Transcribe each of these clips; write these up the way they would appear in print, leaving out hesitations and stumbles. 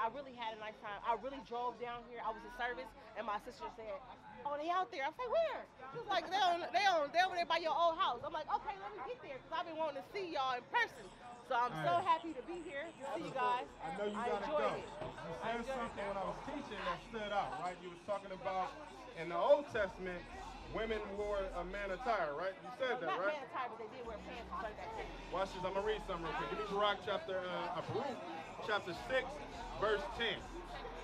I really had a nice time. I really drove down here. I was in service, and my sister said, "Oh, they out there." I was like, "Where?" She was like, they over there by your old house." I'm like, "Okay, let me get there because I've been wanting to see y'all in person." So I'm All so right. happy to be here to see you guys. I know you I gotta go. enjoyed it. You I said enjoyed something it. when I was teaching that stood out, right? You was talking about in the Old Testament, women wore a man attire, right? You said that, Not right? man attire, but they did wear pants and certain activities. Watch this. I'm gonna read something real quick. Give me Baruch Baruch chapter 6, verse 10.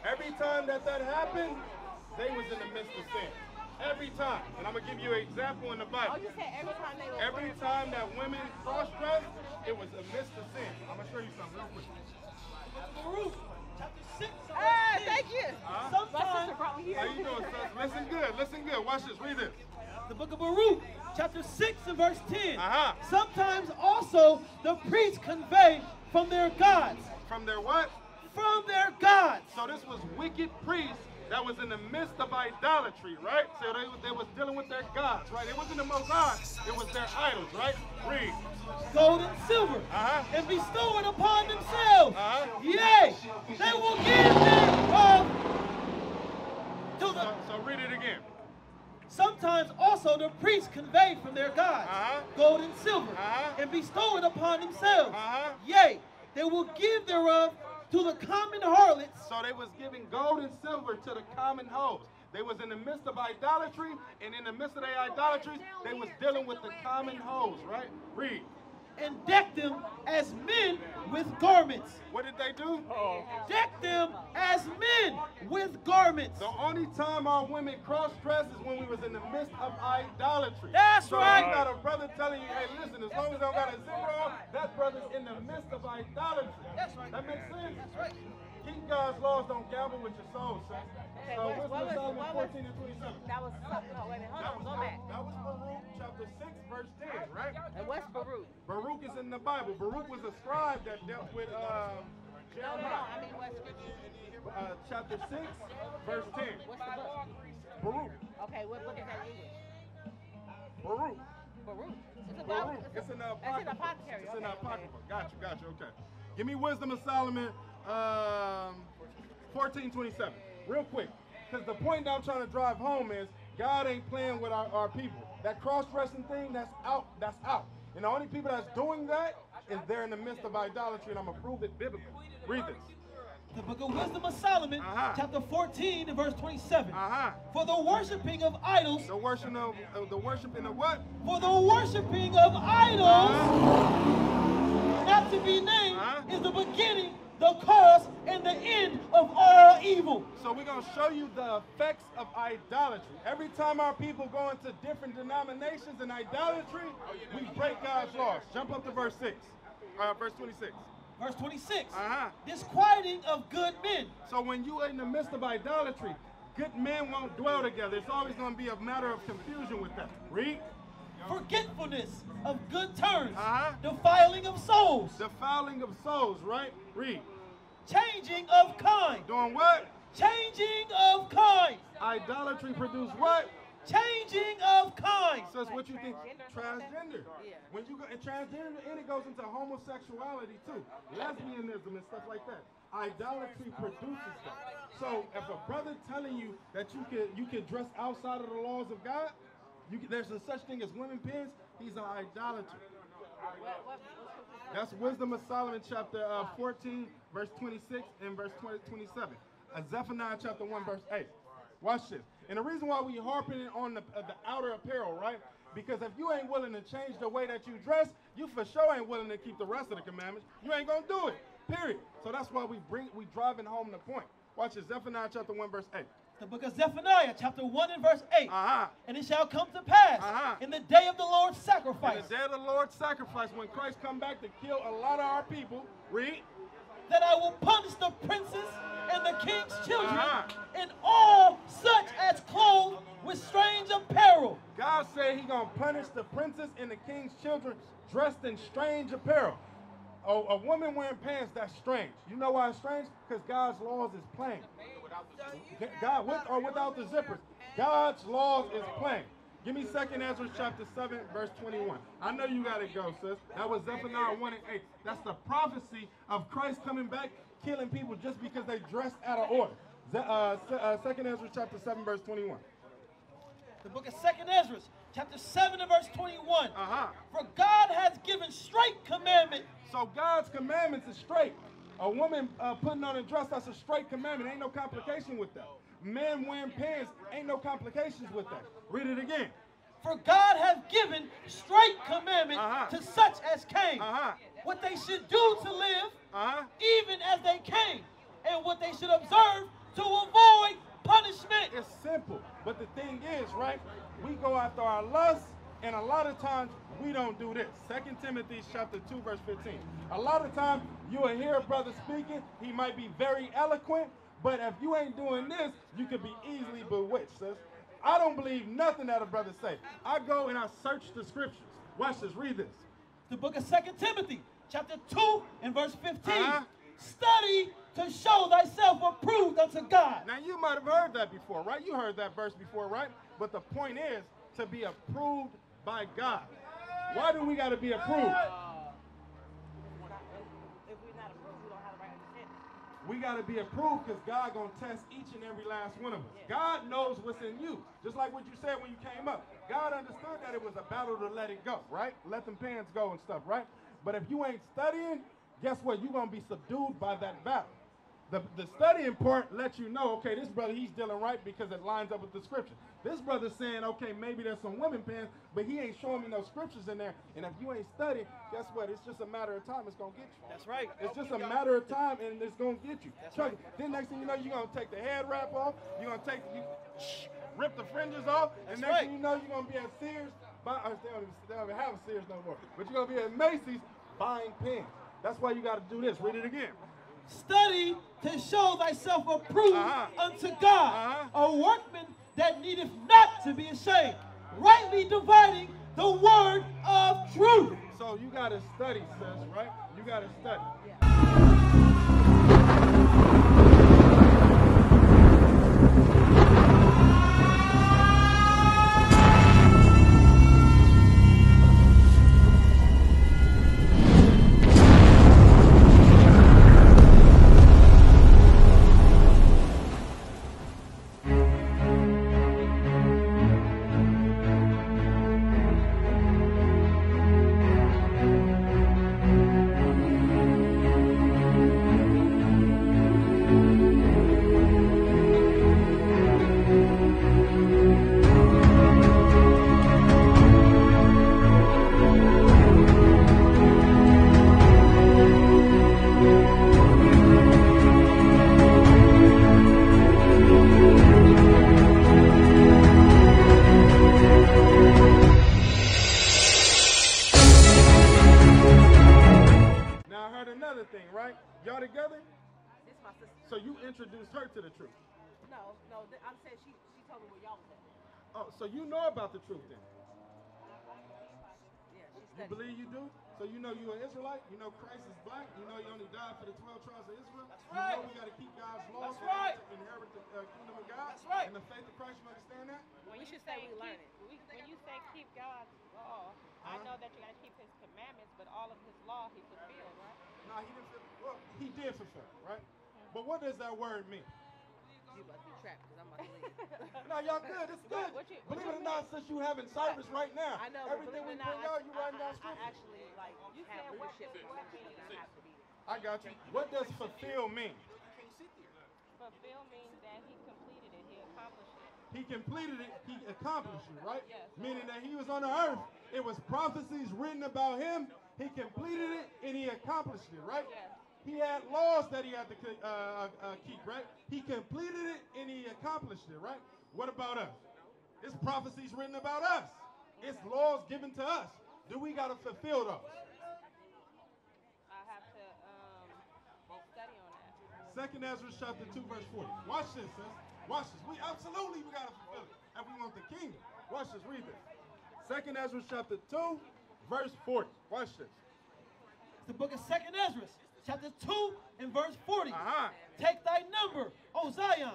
Every time that happened, they was in the midst of sin. Every time. And I'm gonna give you an example in the Oh, Bible. you said every time they were Every wearing time that women cross-dressed, it was a midst of sin. I'm gonna show you something real quick. Baruch, chapter 6. Ah, thank you. Huh? My sister brought me How here. you doing, sis? Listen good. Listen good. Watch this. Read this. The book of Baruch, chapter 6 and verse 10. Uh-huh. Sometimes also the priests convey from their gods. From their what? From their gods. So this was wicked priests that was in the midst of idolatry, right? So they was dealing with their gods, right? It wasn't the Most High, it was their idols, right? Read. Gold and silver, Uh-huh. and bestow it upon themselves. Uh-huh. Yea, they will give thereof to the. So read it again. Sometimes also the priests convey from their gods Uh-huh. gold and silver, Uh-huh. and bestow it upon themselves. Uh-huh. Yea, they will give thereof to the common harlots. So they was giving gold and silver to the common hoes. They was in the midst of idolatry, and in the midst of their idolatry, they was dealing with the common hoes, right? Read. And deck them as men with garments. What did they do? Deck them as men with garments. The only time our women cross-dress is when we was in the midst of idolatry. That's so right. you got a brother telling you, hey, listen, as long as I don't got a zipper on, that brother's in the midst of idolatry. That's right. That makes sense? That's right. Keep God's laws, don't gamble with your soul, son. Okay, So what what's was- Solomon what was- 14 and 27? That was something. No, wait a minute. Hold on. Go back. That was Baruch chapter 6, verse 10, right? And what's Baruch? Baruch is in the Bible. Baruch was a scribe that dealt with No, no. Jeremiah. I mean, what's scripture? Chapter 6, verse 10. What's the book? Baruch. Okay, what book is that in English? Baruch. Baruch. It's a Baruch. Bible. It's in the It's in Apocrypha. the apothecary. It's in the Okay, okay. Apocrypha. Got you, okay. Give me Wisdom of Solomon 14:27. Real quick. Because the point that I'm trying to drive home is God ain't playing with our people. That cross-dressing thing, that's out. That's out. And the only people that's doing that is they're in the midst of idolatry, and I'm going to prove it biblically. Read this. The book of Wisdom of Solomon, Uh-huh. chapter 14 and verse 27. Uh-huh. For the worshiping of idols, The worshiping of what? for the worshiping of idols, not to be named, Uh-huh. is the beginning, the cause, and the end of all evil. So we're going to show you the effects of idolatry. Every time our people go into different denominations in idolatry, we break God's laws. Jump up to verse 6. Verse 26. Verse 26. Uh-huh. Disquieting of good men. So when you are in the midst of idolatry, good men won't dwell together. It's always going to be a matter of confusion with that. Read. Forgetfulness of good turns. Uh-huh. Defiling of souls. Defiling of souls, right? Read. Changing of kind. Doing what? Changing of kind. Idolatry produce what? Changing of kind. So it's what you think Transgender? transgender. Yeah. When you go and transgender, and it goes into homosexuality too, lesbianism and stuff like that. Idolatry produces that. So if a brother telling you that you can dress outside of the laws of God, there's a such thing as women pins, he's an idolater. What That's Wisdom of Solomon chapter 14, verse 26 and verse 27. Zephaniah chapter 1, verse 8. Watch this. And the reason why we harping on the outer apparel, right? Because if you ain't willing to change the way that you dress, you for sure ain't willing to keep the rest of the commandments. You ain't gonna do it. Period. So that's why we driving home the point. Watch this. Zephaniah chapter 1, verse 8. The book of Zephaniah, chapter 1 and verse 8. Uh-huh. And it shall come to pass Uh-huh. in the day of the Lord's In sacrifice the day of the Lord's sacrifice, when Christ come back to kill a lot of our people, read. that I will punish the princes and the king's children Uh-huh. and all such as clothed with strange apparel. God said he gonna punish the princes and the king's children dressed in strange apparel. A woman wearing pants, that's strange. You know why it's strange? Because God's laws is plain. God, with or without the zippers, God's laws is plain. Give me 2nd Ezra chapter 7, verse 21. I know you gotta go, sis. That was Zephaniah 1 and 8. That's the prophecy of Christ coming back killing people just because they dressed out of order. 2 Ezra chapter 7, verse 21. The book of 2 Ezra, chapter 7 and verse 21. Uh-huh. For God has given straight commandment. So God's commandments is straight. A woman putting on a dress, that's a straight commandment. Ain't no complication with that. Men wearing pants, ain't no complications with that. Read it again. For God has given straight commandment to such as came. What they should do to live, even as they came, and what they should observe to avoid punishment. It's simple. But the thing is, right, we go after our lusts, and a lot of times we don't do this. 2 Timothy chapter 2, verse 15. A lot of times you will hear a brother speaking. He might be very eloquent, but if you ain't doing this, you could be easily bewitched, sis. I don't believe nothing that a brother say. I go and I search the scriptures. Watch this. Read this. The book of 2 Timothy, chapter 2 and verse 15. Study to show thyself approved unto God. Now, you might have heard that before, right? You heard that verse before, right? But the point is to be approved by God. Why do we got to be approved? If we're not approved, we don't have the right understanding. We got to be approved because God going to test each and every last one of us. God knows what's in you. Just like what you said when you came up. God understood that it was a battle to let it go, right? Let them pants go and stuff, right? But if you ain't studying, guess what? You're going to be subdued by that battle. The studying part lets you know, okay, this brother, he's dealing right because it lines up with the scripture. This brother's saying, okay, maybe there's some women pants, but he ain't showing me no scriptures in there. And if you ain't studying, guess what? It's just a matter of time. It's going to get you. That's right. It's just a matter of time, and it's going to get you. Trust me. Then next thing you know, you're going to take the head wrap off. You're going to rip the fringes off. And next thing you know, you're going to be at Sears. They don't even have a Sears no more. But you're going to be at Macy's buying pens. That's why you got to do this. Read it again. Study to show thyself approved unto God, a workman that needeth not to be ashamed, rightly dividing the word of truth. So you got to study, sis, right? You got to study. Y'all together? This my sister. So you introduced her to the truth? No, I'm saying she told me where y'all was at. Oh, so you know about the truth then? Yeah, she You studied. believe you do? So you know you're an Israelite? You know Christ is black? You know he only died for the 12 tribes of Israel? That's right. You know we got to keep God's laws That's right. to inherit the kingdom of God? That's right. And the faith of Christ, you understand that? We should say we learn it. When you say keep God's law, I know that you got to keep his commandments, but all of his law he fulfilled, right? No, he didn't. Well, he did fulfill it, right? But what does that word mean? You about to be trapped because I'm about to leave. No, y'all good. It's good. Believe it or not, since you having service right now, I know, but everything we believe it bring or not, out, you writing down I scripture. actually like You have said what leadership in my ministry and I have to be there. I got you. What does fulfill mean? Fulfill means that he completed it, he accomplished it. He completed it. He accomplished it, right? Yes. Meaning that he was on the earth. It was prophecies written about him. He completed it and he accomplished it, right? Yes. He had laws that he had to keep, right? He completed it and he accomplished it, right? What about us? It's prophecies written about us. It's laws given to us. Do we got to fulfill those? I have to study on that. Second Ezra chapter 2, verse 40. Watch this, sis. Watch this. We got to fulfill it if we want the kingdom. Watch this. Read this. Second Ezra chapter 2, verse 40. Watch this. It's the book of 2 Ezra, chapter 2 and verse 40. Uh-huh. Take thy number, O Zion,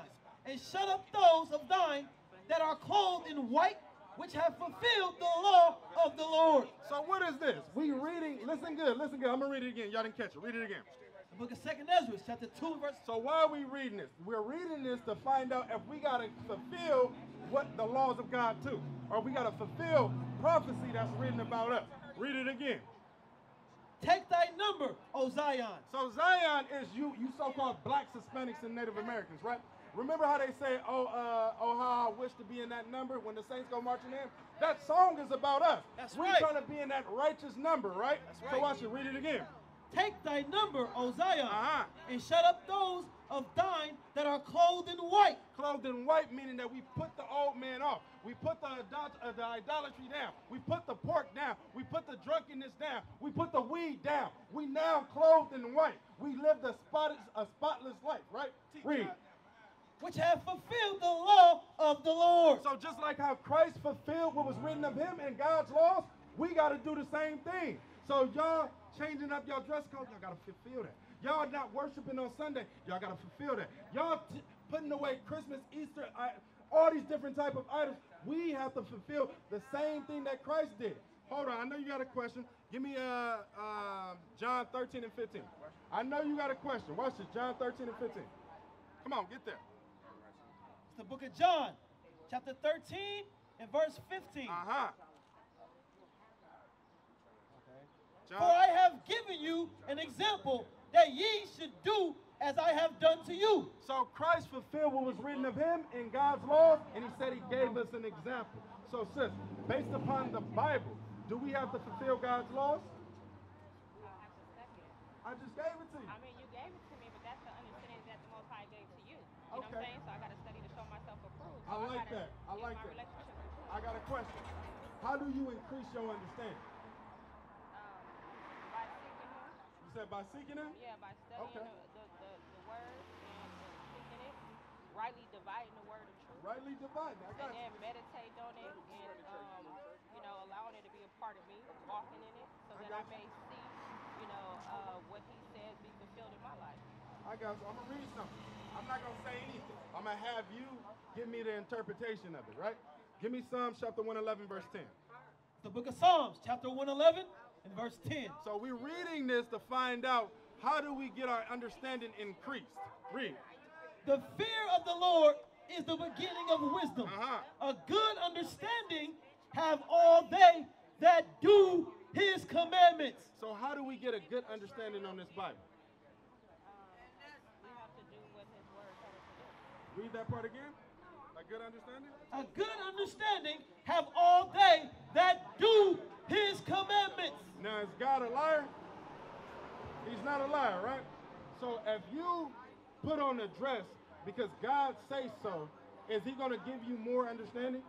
and shut up those of thine that are clothed in white, which have fulfilled the law of the Lord. So what is this? We reading, listen good. I'm going to read it again. Y'all didn't catch it. Read it again. The book of 2nd Ezra, chapter 2, verse. So why are we reading this? We're reading this to find out if we got to fulfill what the laws of God too. Or we got to fulfill prophecy that's written about us. Read it again. Take thy number, O Zion. So Zion is you so-called blacks, Hispanics, and Native Americans, right? Remember how they say, oh, how I wish to be in that number when the saints go marching in? That song is about us. That's We're right. trying to be in that righteous number, right? That's right. So watch it. Read it again. Take thy number, O Zion, Uh-huh. and shut up those of thine that are clothed in white. Clothed in white, meaning that we put the old man off. We put the idolatry down. We put the pork down. We put the drunkenness down. We put the weed down. We now clothed in white. We lived a spotless life, right? Read. Which have fulfilled the law of the Lord. So just like how Christ fulfilled what was written of him in God's laws, we got to do the same thing. So y'all changing up your dress code, y'all got to fulfill that. Y'all not worshiping on Sunday, y'all got to fulfill that. Y'all putting away Christmas, Easter, all these different type of items, we have to fulfill the same thing that Christ did. Hold on, I know you got a question. Give me John 13 and 15. I know you got a question. Watch this, John 13 and 15. Come on, get there. It's the book of John, chapter 13 and verse 15. Uh-huh. For I have given you an example that ye should do as I have done to you. So Christ fulfilled what was written of him in God's laws, and he said he gave us an example. So sis, based upon the Bible, do we have to fulfill God's laws? I just gave it to you. I mean, you gave it to me, but that's the understanding that the Most High gave to you. You know what I'm saying? So I got to study to show myself approved. So I like gotta that. I get like my that. relationship with I got a question. How do you increase your understanding? by seeking Him. You said by seeking him? Yeah, by studying Okay. the word and seeking it, rightly dividing the word of truth, Rightly divided. I got and you. then meditate on it, and you know, allowing it to be a part of me, walking in it, so that I may see, you know, what He says be fulfilled in my life. I got you. I'm going to read something. I'm not going to say anything. I'm going to have you give me the interpretation of it, right? Give me Psalms chapter 111, verse 10. The book of Psalms, chapter 111 and verse 10. So we're reading this to find out how do we get our understanding increased. Read. The fear of the Lord is the beginning of wisdom. Uh-huh. A good understanding have all they that do His commandments. So how do we get a good understanding on this Bible? We have to do what His word tells us to do. Read that part again. A good understanding? A good understanding have all they that do His commandments. Now, is God a liar? He's not a liar, right? So if you put on a dress because God says so, is He going to give you more understanding?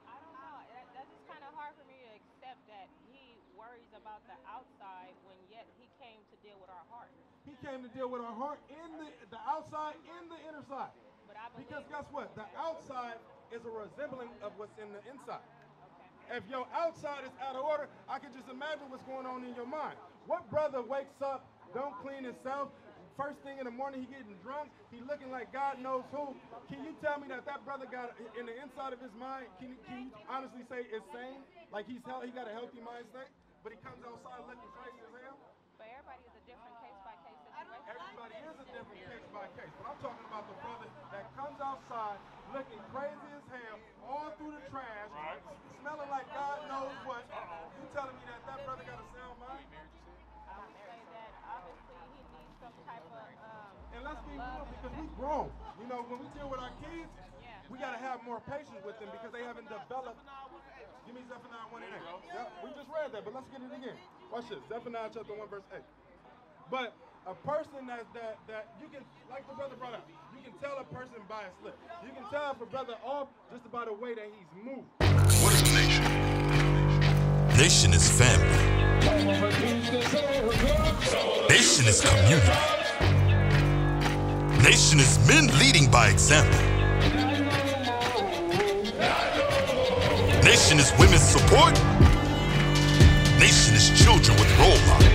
I don't know. That's just kind of hard for me to accept that He worries about the outside when yet He came to deal with our heart. He came to deal with our heart in the outside and the inner side. But I believe. Because guess what? The outside is a resembling of what's in the inside. Okay. If your outside is out of order, I can just imagine what's going on in your mind. What brother wakes up, don't clean himself, first thing in the morning he getting drunk, he looking like God knows who. Can you tell me that brother got in the inside of his mind, can you honestly say it's sane? Like he got a healthy mind state, but he comes outside looking crazy as hell? But everybody is a different case-by-case situation. Everybody is a different case by case, but I'm talking about the brother that comes outside looking crazy as hell, all through the trash, smelling like God knows what. You telling me that brother got a sound mind? I would say that obviously he needs some type of And let's be love real, and because we affection. grown. You know, when we deal with our kids, Yeah. we got to have more patience with them because they haven't developed. Give me Zephaniah 1 and 8. Yep, we just read that, but let's get it again. Watch this, Zephaniah chapter 1, verse 8. But a person that you can, like the brother brought up, you can tell a person by his slip. You can tell if a brother off just by the way that he's moved. What is a nation? Nation is family. Nation is community. Nation is men leading by example. Nation is women's support. Nation is children with role models.